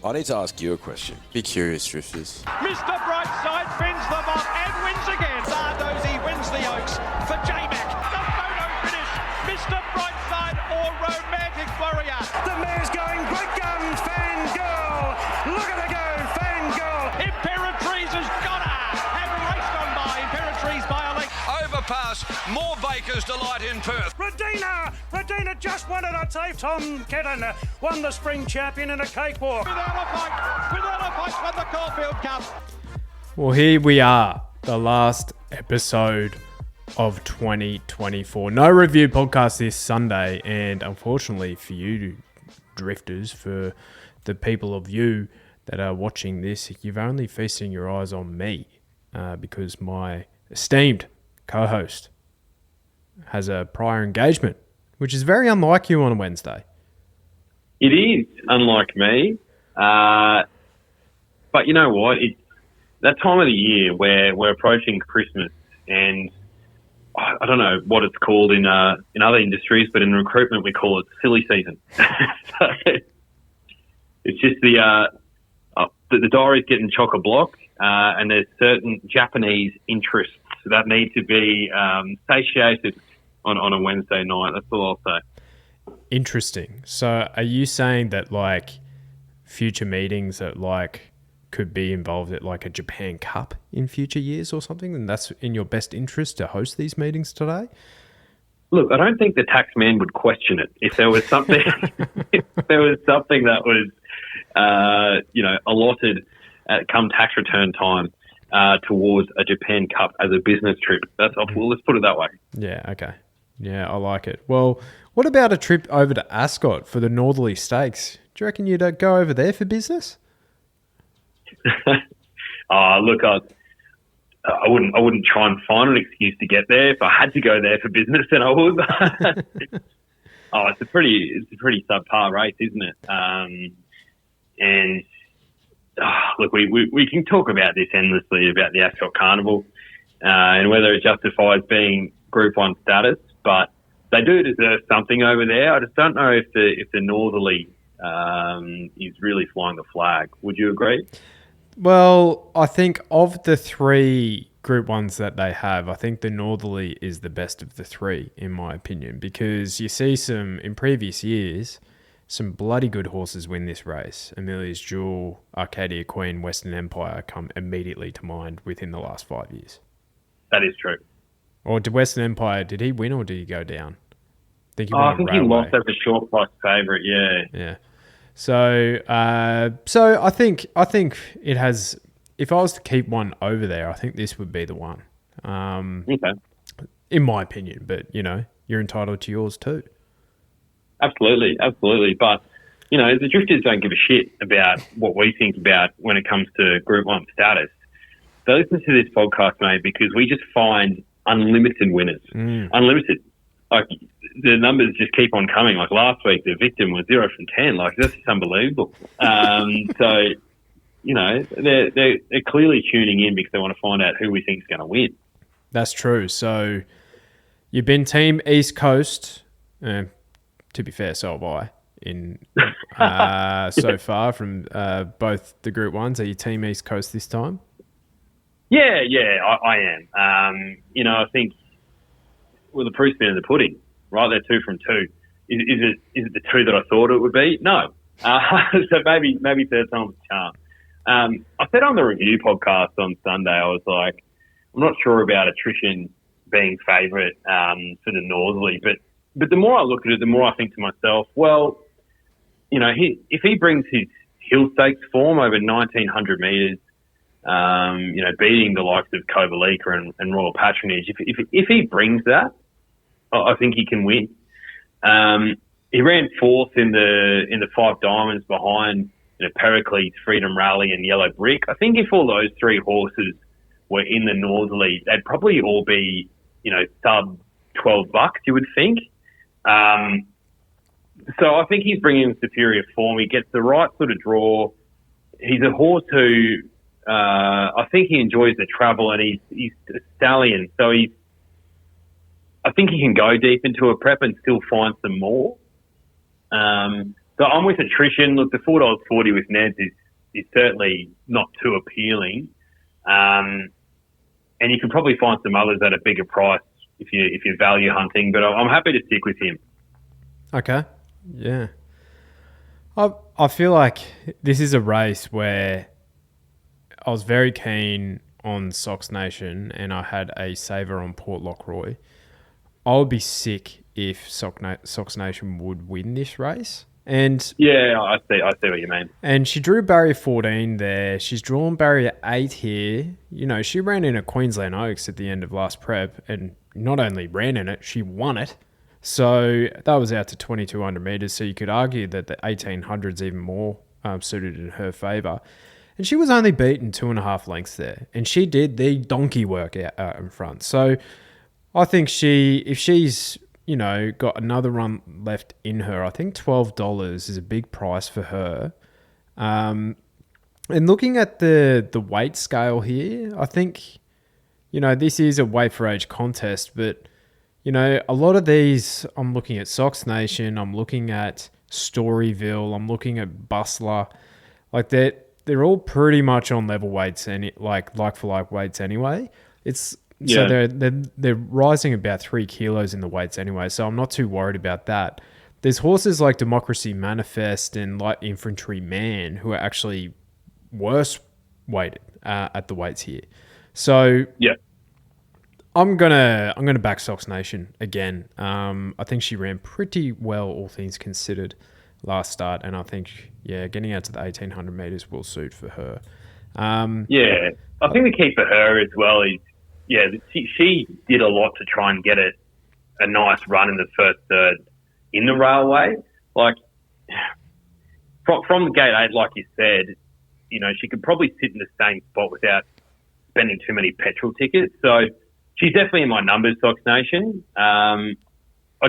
I need to ask you a question. Be curious, Drifters. Mr. Brightside fins them up and wins again. Zardozi wins the Oaks for J-Mac. The photo finish. Mr. Brightside or Romantic Warrior. The mare's going, great guns, Fangirl. Look at her go, Fangirl. Imperatrice has got her. And raced on by Imperatrice by a length. Overpass, more Baker's Delight in Perth. Radina just won it, I'd say. Tom Kedden won the spring champion in a cakewalk. Without a fight, won the Caulfield Cup. Well, here we are, the last episode of 2024. No review podcast this Sunday, and unfortunately for you drifters, for the people of you that are watching this, you've only feasting your eyes on me because my esteemed co-host has a prior engagement, which is very unlike you on a Wednesday. It is, unlike me. But you know what? It's that time of the year where we're approaching Christmas, and I don't know what it's called in other industries, but in recruitment we call it silly season. So it's just the diary's getting chock-a-block, and there's certain Japanese interests that need to be satiated on a Wednesday night. That's all I'll say. Interesting. So are you saying that like future meetings that like could be involved at like a Japan Cup in future years or something, and that's in your best interest to host these meetings today? Look, I don't think the tax man would question it if there was something that was allotted at come tax return time towards a Japan Cup as a business trip. Let's put it that way. Yeah, okay. Yeah, I like it. Well, what about a trip over to Ascot for the Northerly Stakes? Do you reckon you'd go over there for business? Look, I wouldn't try and find an excuse to get there. If I had to go there for business, then I would. It's a pretty subpar race, isn't it? Look, we can talk about this endlessly about the Ascot Carnival and whether it justifies being Group 1 status, but they do deserve something over there. I just don't know if the Northerly is really flying the flag. Would you agree? Well, I think of the three Group 1s that they have, I think the Northerly is the best of the three, in my opinion, because you see in previous years, some bloody good horses win this race. Amelia's Jewel, Arcadia Queen, Western Empire come immediately to mind within the last 5 years. That is true. Or did Western Empire, did he win or did he go down? I think he lost as a short price favourite, yeah. Yeah. So I think it has. If I was to keep one over there, I think this would be the one. Okay. In my opinion, but you're entitled to yours too. Absolutely. But the drifters don't give a shit about what we think about when it comes to Group 1 status. They listen to this podcast, mate, because we just find unlimited winners. Unlimited. Like, the numbers just keep on coming. Like, last week, the victim was 0 from 10. Like, that's just unbelievable. So, they're clearly tuning in because they want to find out who we think is going to win. That's true. So, you've been Team East Coast. To be fair, so have I. So far from both the Group 1s. Are you Team East Coast this time? Yeah, I am. I think, well, the proof's been in the pudding, right? They're 2 from 2. Is it the 2 that I thought it would be? No. So maybe third time's a charm. I said on the review podcast on Sunday, I was like, I'm not sure about attrition being favourite for the Northerly, but the more I look at it, the more I think to myself, well, if he brings his Hill Stakes form over 1,900 metres, beating the likes of Kovalika and Royal Patronage, if he brings that, I think he can win. He ran 4th in the 5 Diamonds behind Pericles, Freedom Rally, and Yellow Brick. I think if all those 3 horses were in the Northerly, they'd probably all be sub $12, you would think. So I think he's bringing superior form. He gets the right sort of draw. He's a horse who I think he enjoys the travel, and he's a stallion. So I think he can go deep into a prep and still find some more. So So I'm with attrition. Look, the $4.40 with Neds is certainly not too appealing. And you can probably find some others at a bigger price if you value hunting. But I'm happy to stick with him. Okay. Yeah. I feel like this is a race where I was very keen on Sox Nation and I had a saver on Port Lockroy. I would be sick if Sox Nation would win this race. And yeah, I see what you mean. And she drew barrier 14 there. She's drawn barrier 8 here. You know, she ran in a Queensland Oaks at the end of last prep and not only ran in it, she won it. So that was out to 2,200 metres. So you could argue that the 1,800's even more suited in her favour. And she was only beaten 2.5 lengths there. And she did the donkey work out in front. So I think if she's, you know, got another run left in her, I think $12 is a big price for her. And looking at the weight scale here, I think, you know, this is a weight for age contest, but, you know, a lot of these, I'm looking at Sox Nation, I'm looking at Storyville, I'm looking at Bustler, like they're all pretty much on level weights and like for like weights anyway. So they're rising about 3 kilos in the weights anyway, so I'm not too worried about that. There's horses like Democracy Manifest and Light Infantry Man who are actually worse weighted at the weights here. So yeah, I'm gonna back Sox Nation again. I think she ran pretty well, all things considered, last start, and I think getting out to the 1,800 meters will suit for her. I think the key for her as well is she did a lot to try and get a nice run in the first third in the railway. Like from the gate 8, like you said, you know, she could probably sit in the same spot without spending too many petrol tickets. So she's definitely in my numbers, Sox Nation. I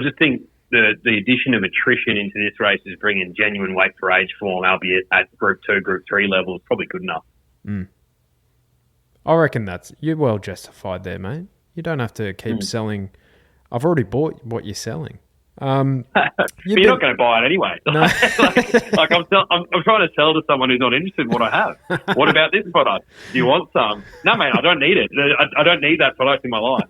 just think the addition of attrition into this race is bringing genuine weight for age form, albeit at Group 2, Group 3 levels, probably good enough. Mm. I reckon you're well justified there, mate. You don't have to keep selling. I've already bought what you're selling. You're not going to buy it anyway. No. like I'm trying to sell to someone who's not interested in what I have. What about this product? Do you want some? No, mate, I don't need it. I don't need that product in my life.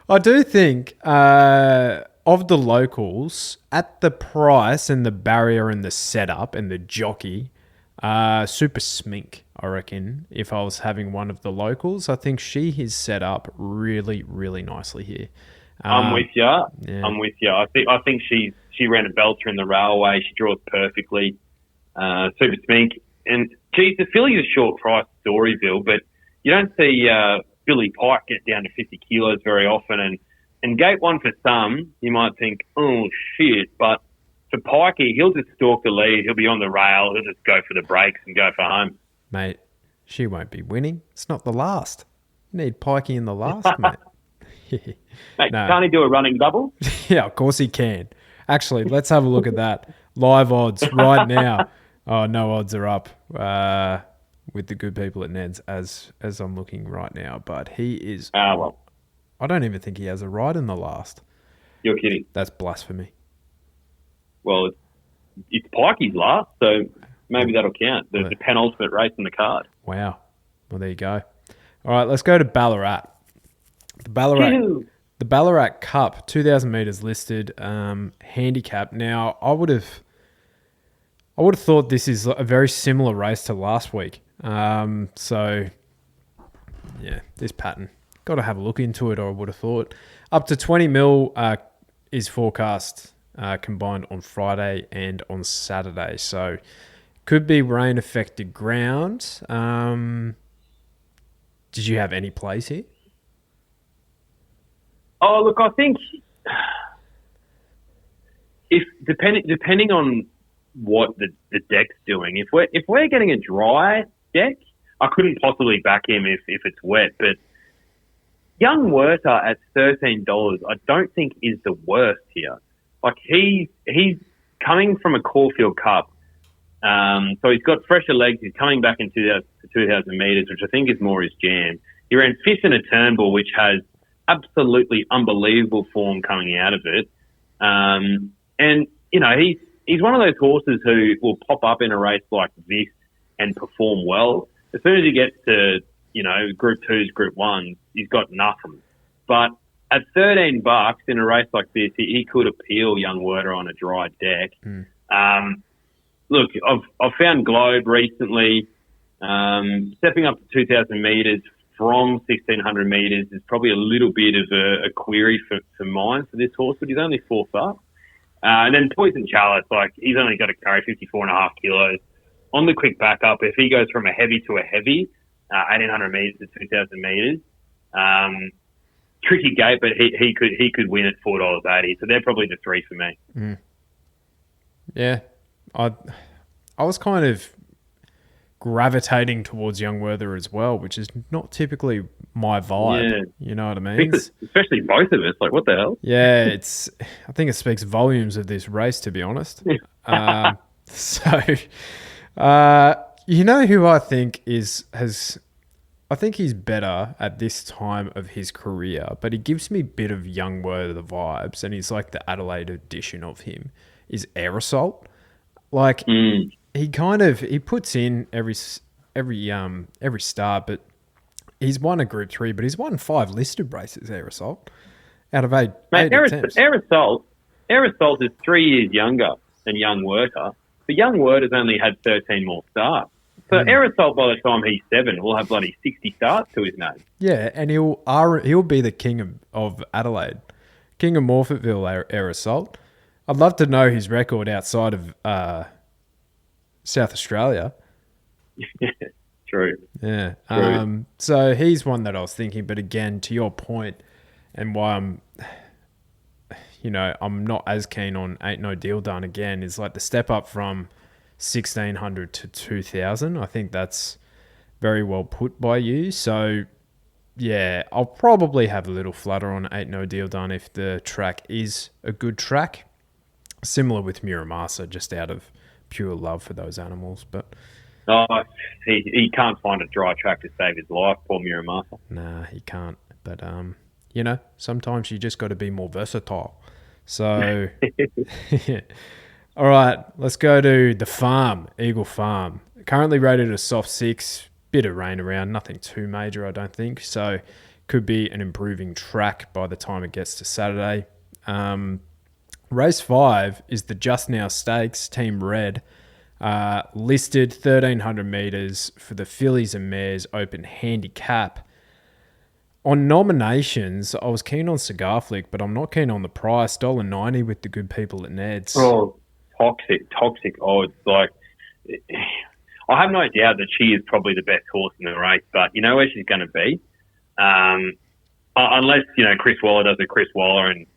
I do think of the locals, at the price and the barrier and the setup and the jockey, Super Smink, I reckon, if I was having one of the locals, I think she is set up really, really nicely here. I'm with you. Yeah. I'm with you. I think she ran a belter in the railway. She draws perfectly. Super Smink. And, geez, the filly is a short price, Storyville, but you don't see Billy Pike get down to 50 kilos very often. And gate 1 for some, you might think, oh, shit, but for Pikey, he'll just stalk the lead. He'll be on the rail. He'll just go for the brakes and go for home. Mate, she won't be winning. It's not the last. You need Pikey in the last, mate. Mate, can't he do a running double? Yeah, of course he can. Actually, let's have a look at that. Live odds right now. Oh, no odds are up with the good people at Ned's as I'm looking right now. But he is... well. I don't even think he has a ride in the last. You're kidding. That's blasphemy. Well, it's Pikey's last, so maybe that'll count. The penultimate race in the card. Wow. Well, there you go. All right, let's go to Ballarat. The Ballarat Cup, 2,000 metres listed, handicap. Now, I would have thought this is a very similar race to last week. So, yeah, this pattern. Got to have a look into it, I would have thought. Up to 20 mil is forecast combined on Friday and on Saturday. So, could be rain-affected ground. Did you have any plays here? Oh, look, I think if depending on what the deck's doing, if we're getting a dry deck, I couldn't possibly back him if it's wet. But Young Werther at $13, I don't think is the worst here. Like he's coming from a Caulfield Cup, so he's got fresher legs. He's coming back into 2,000 metres, which I think is more his jam. He ran fifth in a Turnbull, which has absolutely unbelievable form coming out of it. And, you know, he's one of those horses who will pop up in a race like this and perform well. As soon as he gets to, Group 2s, Group 1s, he's got nothing. But at $13 in a race like this, he could appeal young Werder on a dry deck. Look, I've found Globe recently. Stepping up to 2,000 metres from 1,600 metres is probably a little bit of a query for mine for this horse, but he's only 4th up. And then Poison Chalice, he's only got to carry 54.5 kilos. On the quick backup, if he goes from a heavy to a heavy, 1,800 metres to 2,000 metres, tricky gate, but he could win at $4.80. So they're probably the 3 for me. Yeah, I was kind of gravitating towards Young Werther as well, which is not typically my vibe. Yeah. You know what I mean? Especially both of us. What the hell? Yeah, I think it speaks volumes of this race, to be honest. You know who I think I think he's better at this time of his career, but he gives me a bit of Young Werther vibes, and he's like the Adelaide edition of him, is Air Assault. He puts in every start, but he's won a Group 3, but he's won 5 listed races, Air Assault, out of 8 attempts. Air Assault is 3 years younger than Young Werther, but Young Werther's only had 13 more starts. So Air Assault, by the time he's 7, will have bloody 60 starts to his name. Yeah, and he'll be the king of Adelaide, king of Morphettville, Air Assault. I'd love to know his record outside of South Australia. True. Yeah. True. So he's one that I was thinking, but again, to your point, and why I'm not as keen on Ain't No Deal Done again, is the step up from 1,600 to 2,000. I think that's very well put by you. So yeah, I'll probably have a little flutter on Ain't No Deal Done if the track is a good track. Similar with Miramasa, just out of pure love for those animals. But he can't find a dry track to save his life, poor Miramasa. Nah, he can't. But sometimes you just got to be more versatile. So all right, let's go to the farm, Eagle Farm. Currently rated a soft 6, bit of rain around, nothing too major, I don't think. So could be an improving track by the time it gets to Saturday. Race 5 is the Just Now Stakes, Team Red, listed 1,300 metres for the fillies and mares open handicap. On nominations, I was keen on Cigar Flick, but I'm not keen on the price. $1.90 with the good people at Ned's. Oh, toxic odds. I have no doubt that she is probably the best horse in the race, but you know where she's going to be? Unless, Chris Waller does a Chris Waller and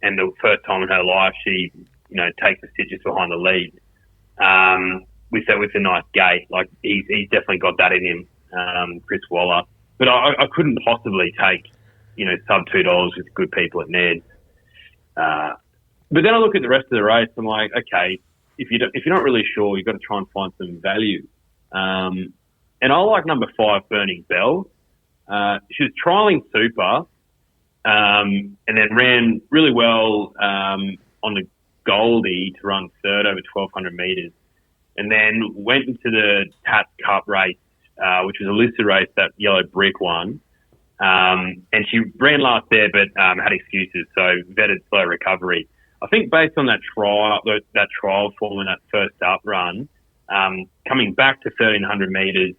the first time in her life she, takes the stitches behind the lead with a nice gait. He's definitely got that in him, Chris Waller. But I couldn't possibly take, sub $2 with good people at Ned's. But then I look at the rest of the race. I'm like, okay, if you're not really sure, you've got to try and find some value. And I like number 5, Burning Bell. She was trialling Super, and then ran really well on the Goldie to run 3rd over 1,200 metres, and then went into the Tats Cup race, which was a listed race that Yellow Brick won. And she ran last there, but had excuses, so vetted slow recovery. I think based on that trial form and that first up run, coming back to 1,300 metres,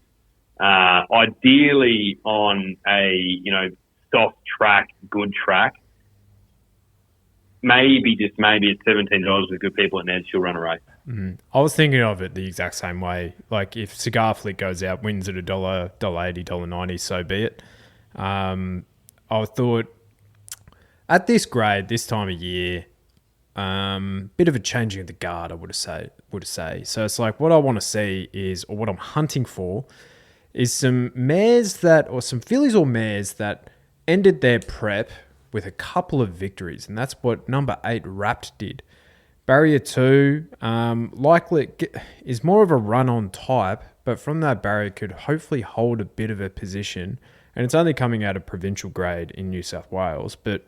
ideally on a soft track, good track, maybe at $17 with good people at Ned, she'll run a race. Mm-hmm. I was thinking of it the exact same way. If Cigar Flick goes out, wins at $1, $1.80, $1.90, so be it. I thought at this grade, this time of year, bit of a changing of the guard, I would say. So it's what I want to see is, or what I'm hunting for, is some mares or some fillies or mares that ended their prep with a couple of victories, and that's what number 8 Wrapped did. Barrier 2 likely is more of a run-on type, but from that barrier could hopefully hold a bit of a position, and it's only coming out of provincial grade in New South Wales, but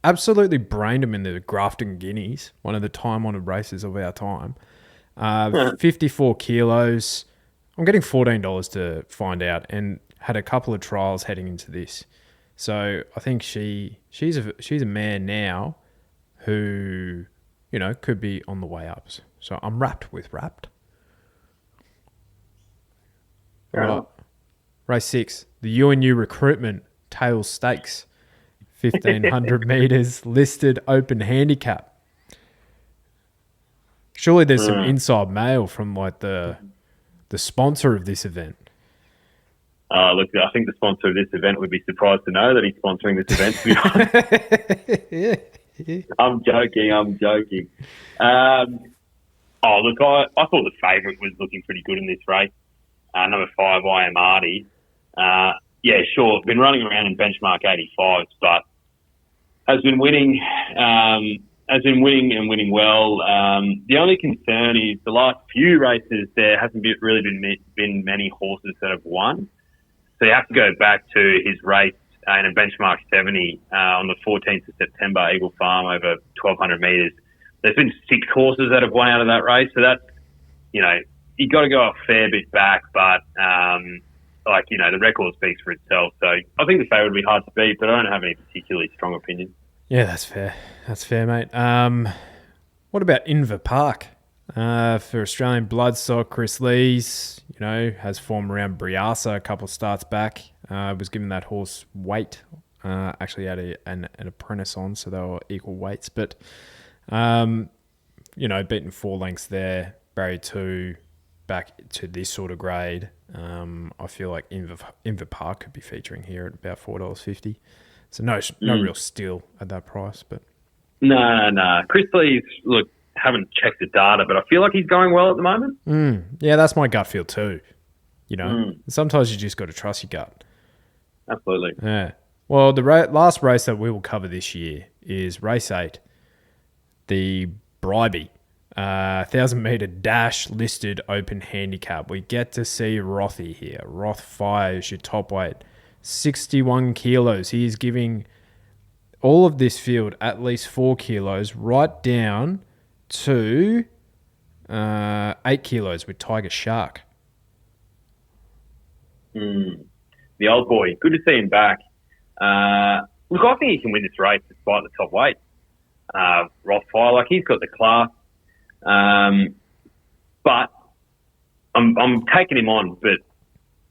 absolutely brained him in the Grafton Guineas, one of the time-honoured races of our time. 54 kilos. I'm getting $14 to find out, and had a couple of trials heading into this. So I think she's a mare now who, you know, could be on the way up. So I'm wrapped with wrapped. Fair enough. Race 6, the UNU Recruitment Tails Stakes, 1,500 metres, listed open handicap. Surely there's some inside mail from like the sponsor of this event. Look, I think the sponsor of this event would be surprised to know that he's sponsoring this event, to be honest. I'm joking. Look, I thought the favourite was looking pretty good in this race. Number 5, I Am Artie. Yeah, sure, been running around in benchmark 85s, but has been winning and winning well. The only concern is the last few races there hasn't really been many horses that have won. So you have to go back to his race in a benchmark 70 on the 14th of September, Eagle Farm, over 1,200 metres. There's been 6 horses that have won out of that race. So that's, you know, you've got to go a fair bit back. But, the record speaks for itself. So I think the favourite would be hard to beat, but I don't have any particularly strong opinion. Yeah, that's fair. That's fair, mate. What about Inver Park? For Australian bloodstock, Chris Lees, you know, has form around Briasa a couple of starts back. Was given that horse weight. Actually had an apprentice on, so they were equal weights. But, beaten 4 lengths there. Barrier 2 back to this sort of grade. I feel like Inver Park could be featuring here at about $4.50. So no real steal at that price. But No. Chris Lees, look, haven't checked the data, but I feel like he's going well at the moment. Yeah, that's my gut feel too. You know, sometimes you just got to trust your gut. Absolutely. Yeah. Well, the last race that we will cover this year is race 8, the Bribey, 1,000-metre dash listed open handicap. We get to see Rothy here. Roth fires your top weight, 61 kilos. He is giving all of this field at least 4 kilos, right down to 8 kilos with Tiger Shark. The old boy. Good to see him back. Look, I think he can win this race despite the top weight. Rothfire, like, he's got the class. But I'm taking him on, but,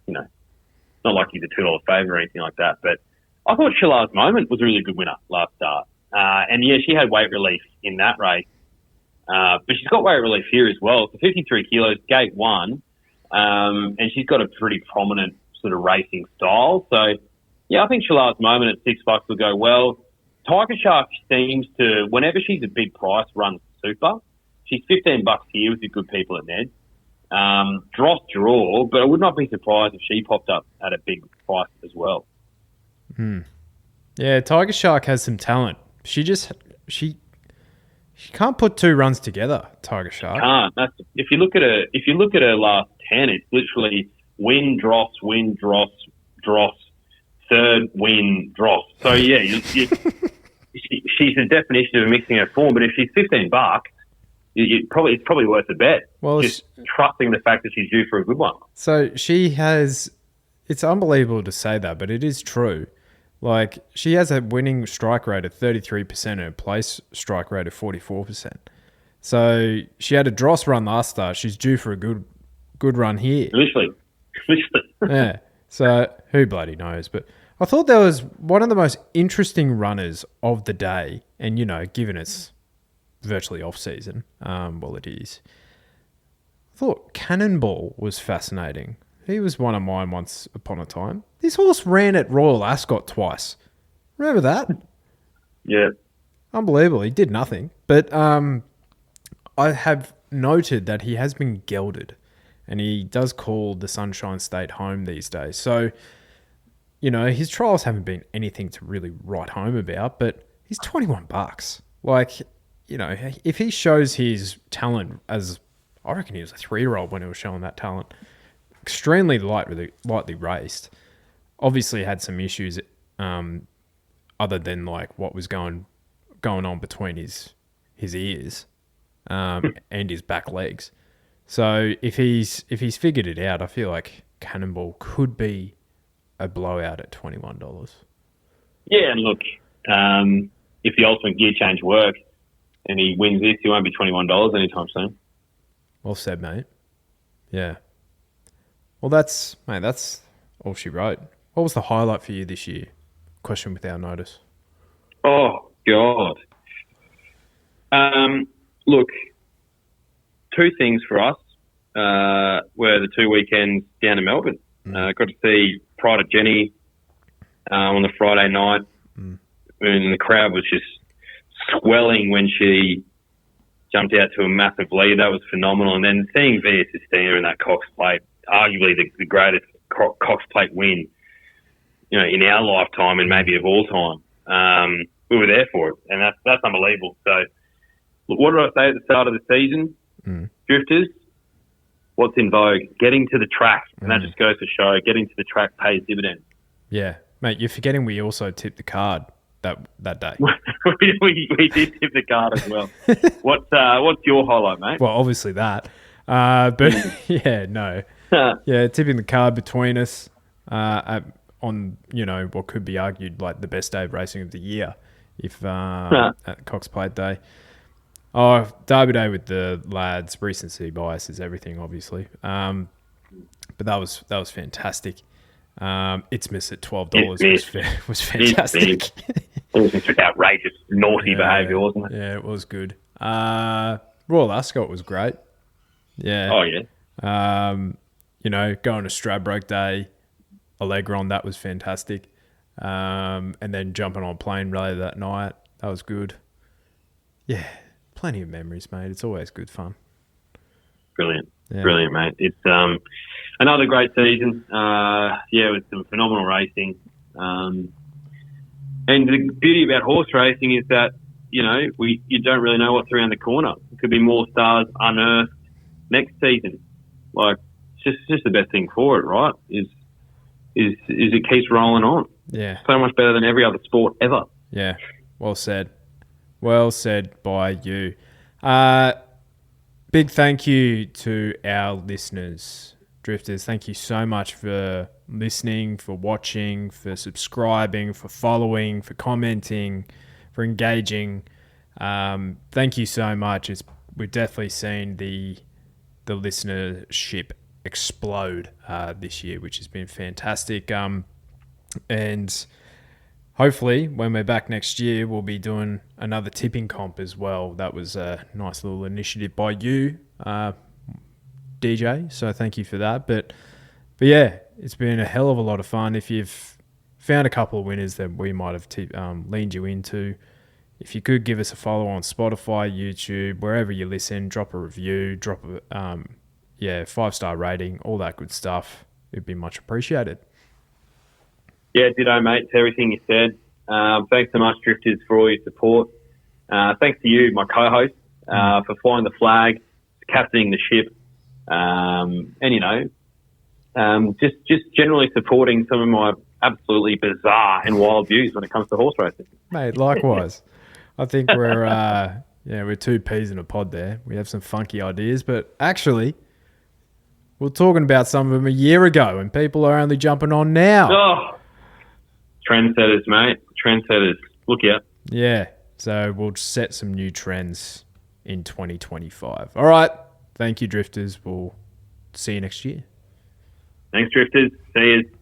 you know, it's not like he's a $2 favourite or anything like that. But I thought Shilar's Moment was a really good winner last start. And, yeah, she had weight relief in that race. But she's got weight relief here as well. So 53 kilos, gate 1. And she's got a pretty prominent sort of racing style. So, yeah, I think Shilar's Moment at $6 will go well. Tiger Shark seems to, whenever she's a big price, run super. She's $15 here with the good people at Ned. Dross draw, but I would not be surprised if she popped up at a big price as well. Yeah, Tiger Shark has some talent. She can't put 2 runs together, Tiger Shark. Can't. If you look at her last 10, it's literally win, dross, dross, third, win, dross. So yeah, she's the definition of mixing her form. But if she's $15, it's probably worth a bet. Well, just trusting the fact that she's due for a good one. So she has. It's unbelievable to say that, but it is true. Like, she has a winning strike rate of 33% and a place strike rate of 44%. So she had a dross run last start. She's due for a good run here. Literally. Yeah. So who bloody knows? But I thought that was one of the most interesting runners of the day. And, you know, given it's virtually off season, well, it is. I thought Cannonball was fascinating. He was one of mine once upon a time. This horse ran at Royal Ascot twice. Remember that? Yeah. Unbelievable. He did nothing. But I have noted that he has been gelded. And he does call the Sunshine State home these days. So, you know, his trials haven't been anything to really write home about. But he's $21. Like, you know, if he shows his talent as... I reckon he was a 3-year-old when he was showing that talent. Extremely lightly raced. Obviously had some issues other than like what was going going on between his ears and his back legs. So if he's figured it out, I feel like Cannonball could be a blowout at $21. Yeah, and look, if the ultimate gear change works and he wins this, he won't be $21 anytime soon. Well said, mate. Yeah. Well, that's all she wrote. What was the highlight for you this year? Question without notice. Oh, God. Look, two things for us were the 2 weekends down in Melbourne. Got to see Pride of Jenny on the Friday night, and the crowd was just swelling when she jumped out to a massive lead. That was phenomenal. And then seeing Via Sistina in that Cox Plate, arguably the greatest Cox Plate win, in our lifetime and maybe of all time. We were there for it, and that's unbelievable. So, look, what did I say at the start of the season? Drifters, what's in vogue? Getting to the track, and that just goes to show getting to the track pays dividends. Yeah, mate, you're forgetting we also tipped the card that day. we did tip the card as well. What's your highlight, mate? Well, obviously that. But yeah, no. Yeah, tipping the card between us on what could be argued like the best day of racing of the year, if at Cox Plate Day. Oh, Derby Day with the lads, recency bias is everything, obviously. But that was fantastic. It's missed at $12 was fantastic. It was just outrageous, naughty behaviour, wasn't it? Yeah, it was good. Royal Ascot was great. Yeah. Oh, yeah. Going to Stradbroke Day, Allegron, that was fantastic. And then jumping on a plane later that night, that was good. Yeah, plenty of memories, mate. It's always good fun. Brilliant. Yeah. Brilliant, mate. It's another great season. With some phenomenal racing. And the beauty about horse racing is that, you don't really know what's around the corner. It could be more stars unearthed next season. Like, it's just the best thing for it, right? Is it keeps rolling on. Yeah. So much better than every other sport ever. Yeah. Well said. Well said by you. Big thank you to our listeners, Drifters. Thank you so much for listening, for watching, for subscribing, for following, for commenting, for engaging. Thank you so much. We've definitely seen the listenership explode this year, which has been fantastic. And hopefully when we're back next year, we'll be doing another tipping comp as well. That was a nice little initiative by you, DJ. So thank you for that. But yeah, it's been a hell of a lot of fun. If you've found a couple of winners that we might have leaned you into, if you could give us a follow on Spotify, YouTube, wherever you listen, drop a review, drop a 5-star rating, all that good stuff. It'd be much appreciated. Yeah, ditto, mate, to everything you said. Thanks so much, Drifters, for all your support. Thanks to you, my co-host, for flying the flag, captaining the ship, just generally supporting some of my absolutely bizarre and wild views when it comes to horse racing. Mate, likewise. I think we're two peas in a pod there. We have some funky ideas, but actually, we're talking about some of them a year ago, and people are only jumping on now. Oh, trendsetters, mate. Trendsetters. Look out. Yeah. So we'll set some new trends in 2025. All right. Thank you, Drifters. We'll see you next year. Thanks, Drifters. See you.